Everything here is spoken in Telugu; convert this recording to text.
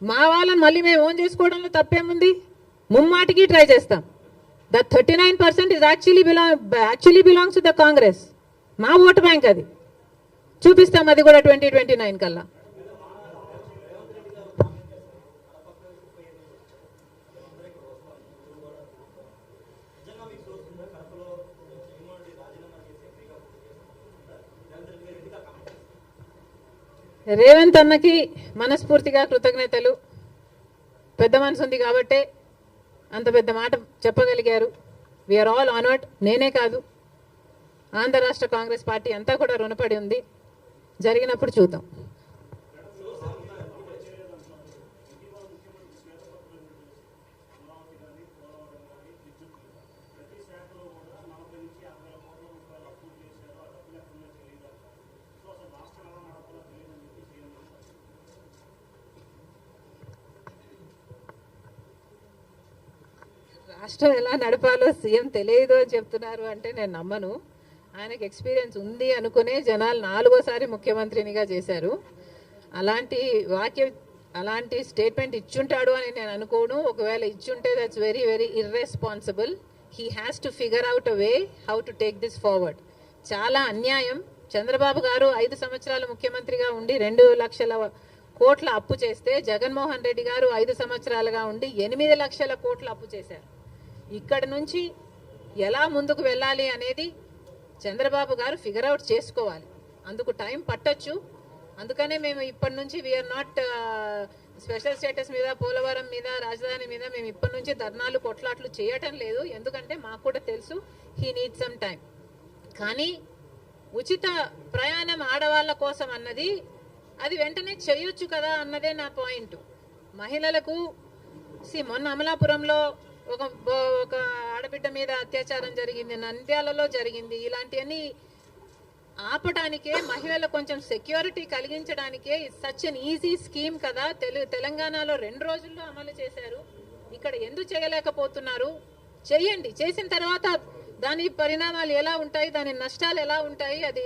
మా వాళ్ళని మళ్ళీ మేము ఓన్ చేసుకోవడంలో తప్పేముంది? ముమ్మాటికి ట్రై చేస్తాం. The 39% is actually belongs to the Congress. మా ఓటు బ్యాంక్ అది. చూపిస్తాం అది కూడా 2029 కల్లా. రేవంత్ అన్నకి మనస్ఫూర్తిగా కృతజ్ఞతలు. పెద్ద మనసు ఉంది కాబట్టే అంత పెద్ద మాట చెప్పగలిగారు. We are all honoured. నేనే కాదు, ఆంధ్ర రాష్ట్ర కాంగ్రెస్ పార్టీ అంతా కూడా రుణపడి ఉంది. జరిగినప్పుడు చూద్దాం. రాష్ట్రం ఎలా నడపాలో సీఎం తెలియదు అని చెప్తున్నారు అంటే నేను నమ్మను. ఆయనకు ఎక్స్పీరియన్స్ ఉంది అనుకునే జనాలు 4వ సారి ముఖ్యమంత్రినిగా చేశారు. అలాంటి స్టేట్మెంట్ ఇచ్చుంటాడు అని నేను అనుకోను. ఒకవేళ ఇచ్చుంటే that's very very irresponsible. He has to figure out a way how to take this forward. చాలా అన్యాయం. చంద్రబాబు గారు 5 సంవత్సరాలు ముఖ్యమంత్రిగా ఉండి 2 లక్షల కోట్ల అప్పు చేస్తే, జగన్మోహన్ రెడ్డి గారు 5 సంవత్సరాలుగా ఉండి 8 లక్షల కోట్ల అప్పు చేశారు. ఇక్కడ నుంచి ఎలా ముందుకు వెళ్ళాలి అనేది చంద్రబాబు గారు ఫిగర్ అవుట్ చేసుకోవాలి. అందుకు టైం పట్టొచ్చు. అందుకనే మేము ఇప్పటి నుంచి వీఆర్ నాట్ స్పెషల్ స్టేటస్ మీద, పోలవరం మీద, రాజధాని మీద మేము ఇప్పటి నుంచి ధర్నాలు కొట్లాట్లు చేయటం లేదు. ఎందుకంటే మాకు కూడా తెలుసు హీ నీడ్ సమ్ టైం. కానీ ఉచిత ప్రయాణం ఆడవాళ్ళ కోసం అన్నది అది వెంటనే చేయొచ్చు కదా అన్నదే నా పాయింట్. మహిళలకు మొన్న అమలాపురంలో ఒక ఆడబిడ్డ మీద అత్యాచారం జరిగింది, నంద్యాలలో జరిగింది. ఇలాంటివన్నీ ఆపటానికే, మహిళలకు కొంచెం సెక్యూరిటీ కలిగించడానికే సచ్ అన్ ఈజీ స్కీమ్ కదా. తెలంగాణలో 2 రోజుల్లో అమలు చేశారు. ఇక్కడ ఎందుకు చేయలేకపోతున్నారు? చేయండి. చేసిన తర్వాత దాని పరిణామాలు ఎలా ఉంటాయి, దాని నష్టాలు ఎలా ఉంటాయి, అది